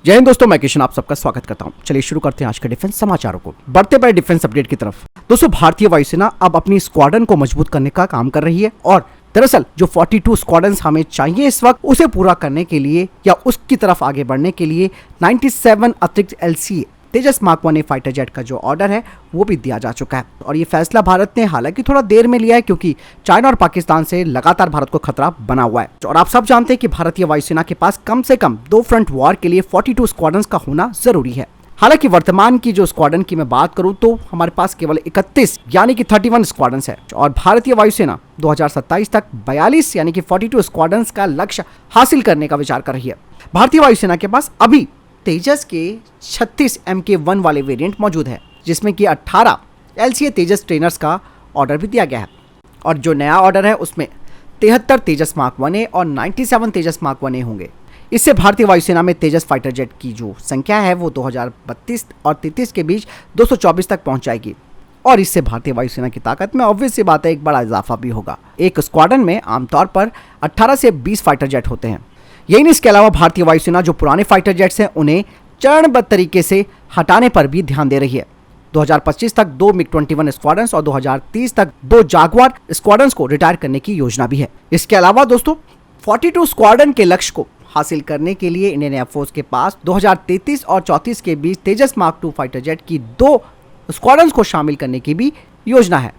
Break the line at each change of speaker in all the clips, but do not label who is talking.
जय हिंद दोस्तों, मैं किशन आप सबका स्वागत करता हूं। चलिए शुरू करते हैं आज के डिफेंस समाचारों को। बढ़ते पड़े डिफेंस अपडेट की तरफ। दोस्तों, भारतीय वायुसेना अब अपनी स्क्वाड्रन को मजबूत करने का काम कर रही है और दरअसल जो 42 स्क्वाड्रन्स हमें चाहिए इस वक्त, उसे पूरा करने के लिए या उसकी तरफ आगे बढ़ने के लिए 97 अतिरिक्त LCA तेजस मार्क 1A फाइटर जेट का जो ऑर्डर है वो भी दिया जा चुका है। और ये फैसला भारत ने हालांकि थोड़ा देर में लिया है, क्योंकि चाइना और पाकिस्तान से लगातार भारत को खतरा बना हुआ है। और आप सब जानते हैं कि भारतीय वायुसेना के पास कम से कम 2 फ्रंट वॉर के लिए 42 स्क्वाड्रन्स का होना जरूरी है। हालांकि वर्तमान की जो स्क्वाड्रन की मैं बात करूं तो हमारे पास केवल 31 यानी कि 31 स्क्वाड्रन्स है और भारतीय वायुसेना 2027 तक 42 यानी कि 42 स्क्वाड्रन्स का लक्ष्य हासिल करने का विचार कर रही है। भारतीय वायुसेना के पास अभी तेजस के 36 MK1 वाले वेरिएंट मौजूद है, जिसमें कि 18 LCA तेजस ट्रेनर्स का ऑर्डर भी दिया गया है। और जो नया ऑर्डर है उसमें 73 तेजस मार्क 1A और 97 तेजस मार्क 1A होंगे। इससे भारतीय वायुसेना में तेजस फाइटर जेट की जो संख्या है वो 2032 और 33 के बीच 224 तक पहुंच जाएगी। और इससे भारतीय वायुसेना की ताकत में ऑब्वियस सी बात है एक बड़ा इजाफा भी होगा। एक स्क्वाड्रन में आमतौर पर 18 से 20 फाइटर जेट होते हैं। यही नहीं, इसके अलावा भारतीय वायुसेना जो पुराने फाइटर जेट्स हैं उन्हें चरणबद्ध तरीके से हटाने पर भी ध्यान दे रही है। 2025 तक 2 MiG-21 स्क्वाड्रन्स और 2030 तक 2 जागवार स्क्वाड्रन्स को रिटायर करने की योजना भी है। इसके अलावा दोस्तों 42 स्क्वाड्रन के लक्ष्य को हासिल करने के लिए इंडियन एयरफोर्स के पास 2033 और 34 के बीच तेजस मार्क 2 फाइटर जेट की 2 स्क्वाड्रन्स को शामिल करने की भी योजना है।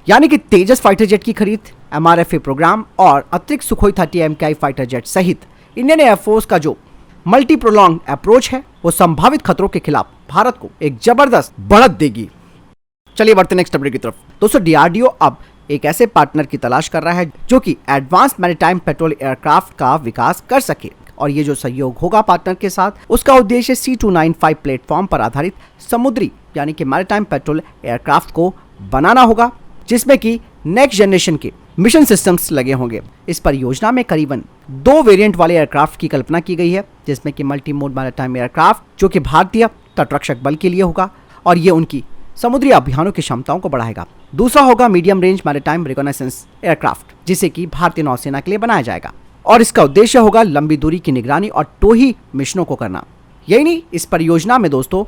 यानी कि तेजस फाइटर जेट की खरीद, MRFA प्रोग्राम और अतिरिक्त सुखोई 30 MKI फाइटर जेट सहित इंडियन एयरफोर्स का जो मल्टी प्रोलॉन्ग अप्रोच है वो संभावित खतरों के खिलाफ भारत को एक जबरदस्त बढ़त देगी। चलिए बढ़ते नेक्स्ट अपडेट की तरफ। दोस्तों, DRDO अब एक ऐसे पार्टनर की तलाश कर रहा है जो कि एडवांस मैरीटाइम पेट्रोल एयरक्राफ्ट का विकास कर सके। और ये जो सहयोग होगा पार्टनर के साथ, उसका उद्देश्य C295 प्लेटफॉर्म पर आधारित समुद्री यानी कि मैरीटाइम पेट्रोल एयरक्राफ्ट को बनाना होगा, जिसमें कि नेक्स्ट जनरेशन के मिशन सिस्टम्स लगे होंगे। इस परियोजना में करीबन 2 वेरिएंट वाले एयरक्राफ्ट की कल्पना की गई है, जिसमें कि मल्टी मोड मैरीटाइम एयरक्राफ्ट जो कि भारतीय तटरक्षक बल के लिए होगा और ये उनकी समुद्री अभियानों की क्षमताओं को बढ़ाएगा। दूसरा होगा मीडियम रेंज मैरीटाइम रिकॉनाइसेंस एयरक्राफ्ट, जिसे कि भारतीय नौसेना के लिए बनाया जाएगा और इसका उद्देश्य होगा लंबी दूरी की निगरानी और टोही मिशनों को करना। यही नहीं, इस परियोजना में दोस्तों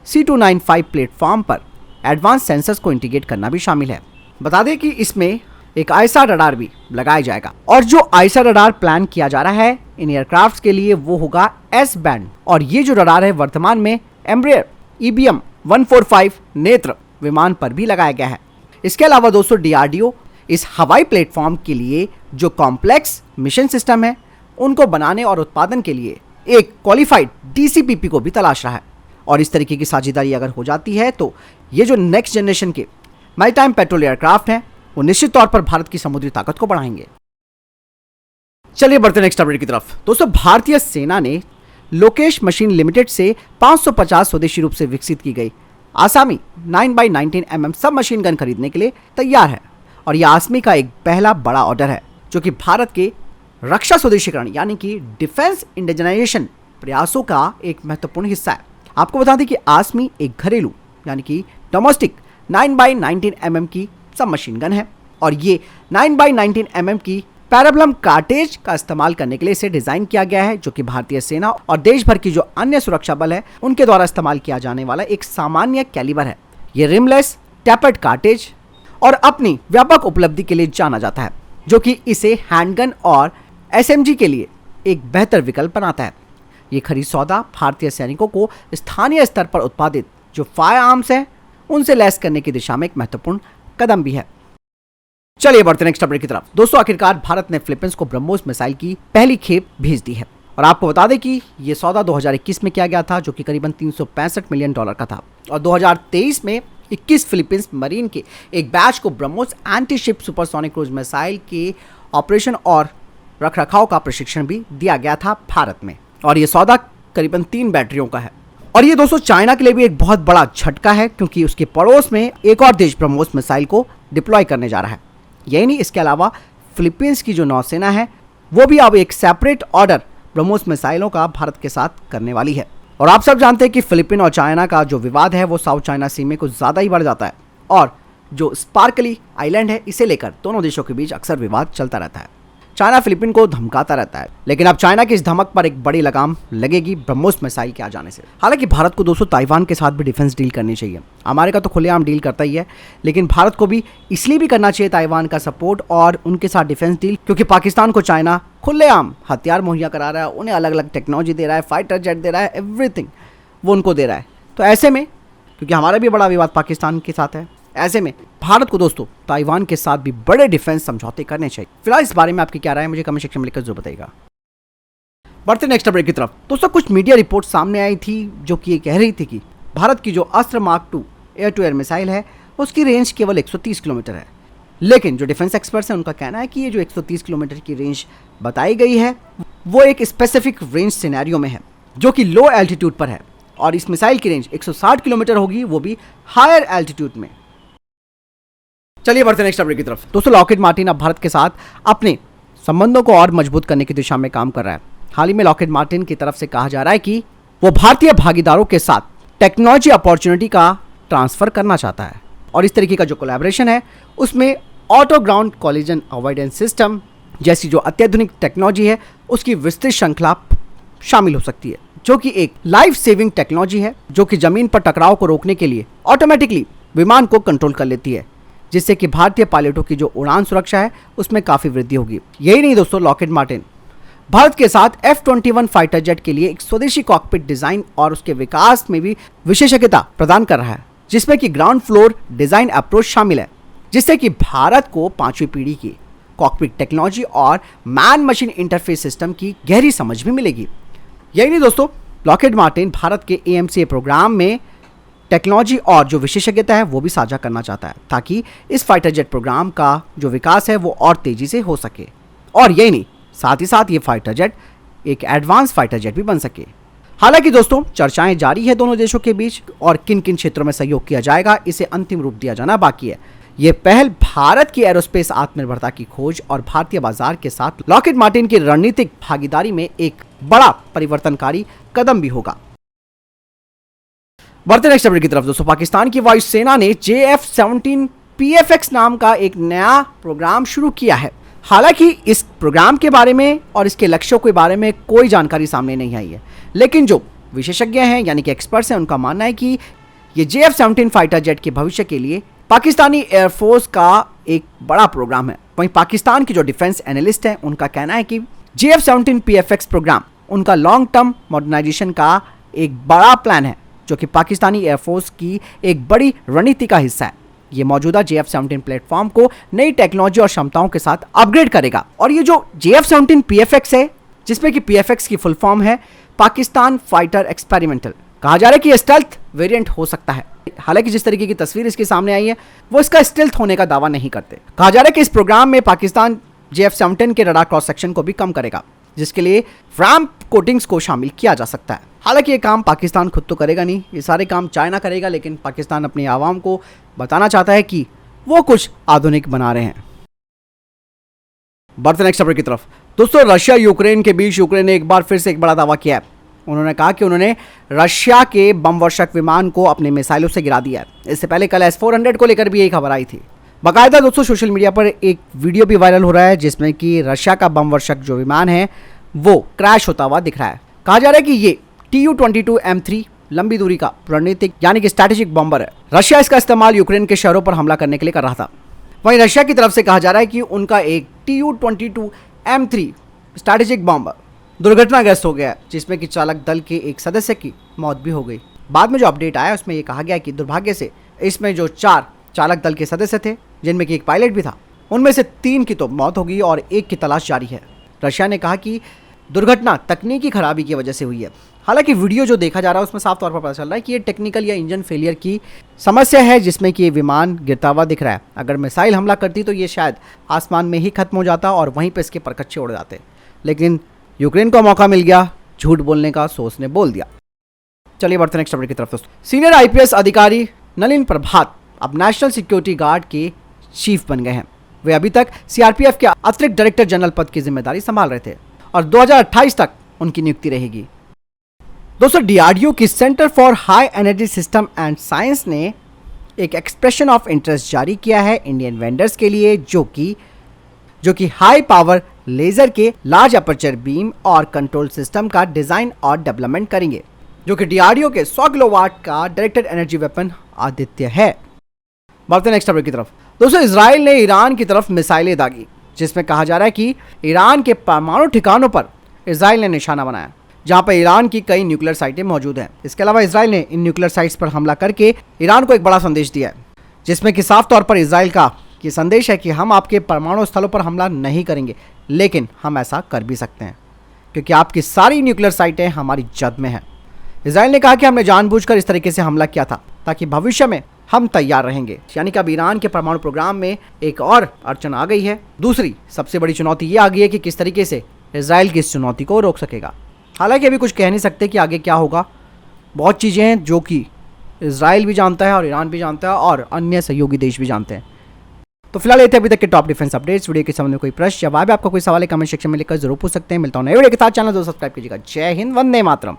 C295 प्लेटफॉर्म पर एडवांस सेंसर्स को इंटीग्रेट करना भी शामिल है। बता दें कि इसमें एक ISR रडार भी लगाया जाएगा और जो ISR रडार प्लान किया जा रहा है इन एयरक्राफ्ट के लिए वो होगा S बैंड। और ये जो रडार है वर्तमान में एम्ब्रेयर EBM 145 नेत्र विमान पर भी लगाया गया है। इसके अलावा दोस्तों DRDO इस हवाई प्लेटफॉर्म के लिए जो कॉम्प्लेक्स मिशन सिस्टम है उनको बनाने और उत्पादन के लिए एक क्वालिफाइड DCPP को भी तलाश रहा है। और इस तरीके की साझेदारी अगर हो जाती है तो ये जो नेक्स्ट जनरेशन के मैरीटाइम पेट्रोल एयरक्राफ्ट हैं वो निश्चित तौर पर भारत की समुद्री ताकत को बढ़ाएंगे। चलिए बढ़ते नेक्स्ट अपडेट की तरफ। दोस्तों, भारतीय सेना ने लोकेश मशीन लिमिटेड से 550 स्वदेशी रूप से विकसित की गई आसामी 9x19 mm सब मशीन गन खरीदने के लिए तैयार है। और यह आसामी का एक पहला बड़ा ऑर्डर है जो कि भारत के रक्षा स्वदेशीकरण यानी कि डिफेंस इंडिजनाइजेशन प्रयासों का एक महत्वपूर्ण हिस्सा है। आपको बता दें कि आसामी एक घरेलू यानी कि डोमेस्टिक 9x19 mm की सब मशीन गन है और ये 9x19 mm की पैराबलम कार्टेज का इस्तेमाल करने के लिए इसे डिजाइन किया गया है, जो कि भारतीय सेना और देश भर की जो अन्य सुरक्षा बल है उनके द्वारा इस्तेमाल किया जाने वाला एक सामान्य कैलिबर है। ये रिमलेस टैपर्ड कार्टेज और अपनी व्यापक उपलब्धि के लिए जाना जाता है, जो कि इसे हैंडगन और SMG के लिए एक बेहतर विकल्प बनाता है। ये खरीद सौदा भारतीय सैनिकों को स्थानीय स्तर पर उत्पादित जो फायर आर्म्स है उनसे लैस करने की दिशा में एक महत्वपूर्ण कदम भी है। चलिए बढ़ते नेक्स्ट अपडेट की तरफ। दोस्तों, आखिरकार भारत ने फिलीपींस को ब्रह्मोस मिसाइल की पहली खेप भेज दी है और आपको बता दें कि यह सौदा 2021 में किया गया था, जो कि करीबन $365 मिलियन का था। और 2023 में 21 फिलीपींस मरीन के एक बैच को BrahMos anti ship supersonic cruise missile के ऑपरेशन और रखरखाव का प्रशिक्षण भी दिया गया था भारत में। और यह सौदा करीबन 3 बैटरियों का है। और ये दोस्तों चाइना के लिए भी एक बहुत बड़ा झटका है, क्योंकि उसके पड़ोस में एक और देश ब्रह्मोस मिसाइल को डिप्लॉय करने जा रहा है। यही नहीं, इसके अलावा फिलीपींस की जो नौसेना है वो भी अब एक सेपरेट ऑर्डर ब्रह्मोस मिसाइलों का भारत के साथ करने वाली है। और आप सब जानते हैं कि फिलीपीन और चाइना का जो विवाद है वो साउथ चाइना सी में कुछ ज़्यादा ही बढ़ जाता है और जो स्पार्कली आइलैंड है इसे लेकर दोनों देशों के बीच अक्सर विवाद चलता रहता है। चाइना फिलीपीन को धमकाता रहता है, लेकिन अब चाइना की इस धमक पर एक बड़ी लगाम लगेगी ब्रह्मोस मिसाइल के आ जाने से। हालांकि भारत को दोस्तों ताइवान के साथ भी डिफेंस डील करनी चाहिए। अमेरिका तो खुलेआम डील करता ही है, लेकिन भारत को भी इसलिए भी करना चाहिए ताइवान का सपोर्ट और उनके साथ डिफेंस डील, क्योंकि पाकिस्तान को चाइना खुलेआम हथियार मुहैया करा रहा है, उन्हें अलग अलग टेक्नोलॉजी दे रहा है, फाइटर जेट दे रहा है, एवरीथिंग वो उनको दे रहा है। तो ऐसे में, क्योंकि हमारा भी बड़ा विवाद पाकिस्तान के साथ है, ऐसे में भारत को दोस्तों ताइवान के साथ भी बड़े डिफेंस समझौते करने चाहिए। फिलहाल इस बारे में आपकी क्या राय है, मुझे कमेंट सेक्शन में लिखकर जरूर बताइएगा। बढ़ते नेक्स्ट अपडेट की तरफ। दोस्तों कुछ मीडिया रिपोर्ट सामने आई थी जो कि ये कह रही थी कि भारत की जो Astra mark 2 air to air missile है उसकी रेंज केवल 130 किलोमीटर है, लेकिन जो डिफेंस एक्सपर्ट्स हैं उनका कहना है कि ये जो 130 किलोमीटर की रेंज बताई गई है वो एक स्पेसिफिक रेंज सिनेरियो में है जो कि लो एल्टीट्यूड पर है, और इस मिसाइल की रेंज 160 किलोमीटर होगी, वो भी हायर एल्टीट्यूड में। चलिए बढ़ते हैं नेक्स्ट अपडेट की तरफ। दोस्तों लॉकहीड मार्टिन अब भारत के साथ अपने संबंधों को और मजबूत करने की दिशा में काम कर रहा है। हाल ही में लॉकहीड मार्टिन की तरफ से कहा जा रहा है कि वो भारतीय भागीदारों के साथ टेक्नोलॉजी अपॉर्चुनिटी का ट्रांसफर करना चाहता है, और इस तरीके का जो कोलैबोरेशन है उसमें auto ground collision avoidance system जैसी जो अत्याधुनिक टेक्नोलॉजी है उसकी विस्तृत श्रृंखला शामिल हो सकती है, जो कि एक लाइफ सेविंग टेक्नोलॉजी है जो कि जमीन पर टकराव को रोकने के लिए ऑटोमेटिकली विमान को कंट्रोल कर लेती है, जिससे कि भारतीय पायलटों की जो उड़ान सुरक्षा है उसमें काफी वृद्धि होगी। यही नहीं दोस्तों, लॉकहीड मार्टिन भारत के साथ F-21 फाइटर जेट के लिए एक स्वदेशी कॉकपिट डिजाइन और उसके विकास में भी विशेषज्ञता प्रदान कर रहा है, जिसमें कि ग्राउंड फ्लोर डिजाइन अप्रोच शामिल है, जिससे कि भारत को 5वीं पीढ़ी की कॉकपिट टेक्नोलॉजी और मैन मशीन इंटरफेस सिस्टम की गहरी समझ भी मिलेगी। यही नहीं दोस्तों, लॉकहीड मार्टिन भारत के AMCA प्रोग्राम में टेक्नोलॉजी और जो विशेषज्ञता है वो भी साझा करना चाहता है, ताकि इस फाइटर जेट प्रोग्राम का जो विकास है वो और तेजी से हो सके। और यही नहीं, साथ ही साथ ये फाइटर जेट एक एडवांस फाइटर जेट भी बन सके। हालांकि दोस्तों चर्चाएं जारी है दोनों देशों के बीच, और किन किन क्षेत्रों में सहयोग किया जाएगा इसे अंतिम रूप दिया जाना बाकी है। ये पहल भारत की एरोस्पेस आत्मनिर्भरता की खोज और भारतीय बाजार के साथ लॉकहीड मार्टिन की रणनीतिक भागीदारी में एक बड़ा परिवर्तनकारी कदम भी होगा। बढ़ते नेक्स्ट अपडेट की तरफ। दोस्तों पाकिस्तान की वायुसेना ने JF-17 PFX नाम का एक नया प्रोग्राम शुरू किया है। हालांकि इस प्रोग्राम के बारे में और इसके लक्ष्यों के बारे में कोई जानकारी सामने नहीं आई है, लेकिन जो विशेषज्ञ हैं यानी कि एक्सपर्ट्स हैं उनका मानना है कि ये JF-17 फाइटर जेट के भविष्य के लिए पाकिस्तानी एयरफोर्स का एक बड़ा प्रोग्राम है। वहीं पाकिस्तान की जो डिफेंस एनालिस्ट हैं उनका कहना है कि JF-17 PFX प्रोग्राम उनका लॉन्ग टर्म मॉडर्नाइजेशन का एक बड़ा प्लान है, जो कि पाकिस्तानी एयरफोर्स की एक बड़ी रणनीति का हिस्सा है। ये मौजूदा JF-17 प्लेटफॉर्म को नई टेक्नोलॉजी और क्षमताओं के साथ अपग्रेड करेगा। और ये जो JF-17 PFX है, जिसमें कि PFX की फुल फॉर्म है पाकिस्तान फाइटर एक्सपेरिमेंटल, कहा जा रहा है कि स्टेल्थ वेरिएंट हो सकता है। हालांकि जिस तरीके की तस्वीर इसके सामने आई है वो इसका स्टेल्थ होने का दावा नहीं करते। कहा जा रहा है कि इस प्रोग्राम में पाकिस्तान JF-17 के रडार क्रॉस सेक्शन को भी कम करेगा, जिसके लिए रैम्प कोटिंग्स को शामिल किया जा सकता है। हालांकि ये काम पाकिस्तान खुद तो करेगा नहीं, ये सारे काम चाइना करेगा, लेकिन पाकिस्तान अपनी आवाम को बताना चाहता है कि वो कुछ आधुनिक बना रहे हैं। बढ़ते नेक्स्ट अपडेट की तरफ। दोस्तों रशिया यूक्रेन के बीच यूक्रेन ने एक बार फिर से एक बड़ा दावा किया है। उन्होंने कहा कि उन्होंने रशिया के बम वर्षक विमान को अपने मिसाइलों से गिरा दिया है। इससे पहले कल S-400 को लेकर भी यही खबर आई थी। बाकायदा दोस्तों सोशल मीडिया पर एक वीडियो भी वायरल हो रहा है जिसमें कि रशिया का बम वर्षक जो विमान है वो क्रैश होता हुआ दिख रहा है। कहा जा रहा है कि ये Tu-22 M3 लंबी दूरी का रणनीतिक यानी कि स्ट्रैटेजिक बॉम्बर है। रशिया इसका इस्तेमाल यूक्रेन के शहरों पर हमला करने के लिए कर रहा था। वहीं रशिया की तरफ से कहा जा रहा है कि उनका एक Tu-22 M3 स्ट्रैटेजिक बॉम्बर दुर्घटनाग्रस्त हो गया, जिसमें कि चालक दल के एक सदस्य की मौत भी हो गई। बाद में जो अपडेट आया उसमें यह कहा गया कि दुर्भाग्य से इसमें जो 4 चालक दल के सदस्य थे, जिनमें कि एक पायलट भी था, उनमें से 3 की तो मौत हो गई और 1 की तलाश जारी है। रशिया ने कहा कि दुर्घटना तकनीकी खराबी की वजह से हुई है। हालांकि वीडियो जो देखा जा रहा है उसमें साफ तौर पर पता चल रहा है कि ये टेक्निकल या इंजन फेलियर की समस्या है, जिसमें कि ये विमान गिरता हुआ दिख रहा है। अगर मिसाइल हमला करती तो ये शायद आसमान में ही खत्म हो जाता और वहीं पर इसके परकच्चे उड़ जाते, लेकिन यूक्रेन को मौका मिल गया झूठ बोलने का, सो उसने बोल दिया। चलिए बढ़ते नेक्स्ट अपडेट की तरफ। दोस्तों सीनियर IPS अधिकारी नलिन प्रभात अब नेशनल सिक्योरिटी गार्ड के चीफ बन गए हैं। वे अभी तक CRPF के अतिरिक्त डायरेक्टर जनरल पद की जिम्मेदारी संभाल रहे थे और 2028 तक उनकी नियुक्ति रहेगी। दोस्तों DRDO की centre for high energy system and science ने एक एक्सप्रेशन ऑफ इंटरेस्ट जारी किया है इंडियन वेंडर्स के लिए, जो कि हाई पावर लेजर के लार्ज अपर्चर बीम और कंट्रोल सिस्टम का डिजाइन और डेवलपमेंट करेंगे, जो कि डीआरडीओ के 100 किलोवाट का डायरेक्टेड एनर्जी वेपन आदित्य है। बढ़ते नेक्स्ट टॉपिक की तरफ। दोस्तों, इजराइल ने ईरान की तरफ मिसाइलें दागी, जिसमें कहा जा रहा है कि ईरान के परमाणु ठिकानों पर इजराइल ने निशाना बनाया, जहां पर ईरान की कई न्यूक्लियर साइटें मौजूद हैं। इसके अलावा इजराइल ने इन न्यूक्लियर साइट्स पर हमला करके ईरान को एक बड़ा संदेश दिया है, जिसमें कि साफ तौर पर इजराइल का ये संदेश है कि हम आपके परमाणु स्थलों पर हमला नहीं करेंगे, लेकिन हम ऐसा कर भी सकते हैं क्योंकि आपकी सारी न्यूक्लियर साइटें हमारी जद में हैं। इजराइल ने कहा कि हमने जानबूझकर इस तरीके से हमला किया था ताकि भविष्य में हम तैयार रहेंगे। यानी कि अब ईरान के परमाणु प्रोग्राम में एक और अड़चन आ गई है। दूसरी सबसे बड़ी चुनौती ये आ गई है कि किस तरीके से इजराइल की इस चुनौती को रोक सकेगा। हालांकि अभी कुछ कह नहीं सकते कि आगे क्या होगा। बहुत चीज़ें हैं जो कि इजराइल भी जानता है और ईरान भी जानता है और अन्य सहयोगी देश भी जानते हैं। तो फिलहाल ये थे अभी तक के टॉप डिफेंस अपडेट्स। वीडियो के संबंध में कोई प्रश्न जवाब आपका कोई सवाल है कमेंट सेक्शन में लिखकर जरूर पूछ सकते हैं। मिलता हूं नए वीडियो के साथ। चैनल को सब्सक्राइब कीजिएगा। जय हिंद, वंदे मातरम।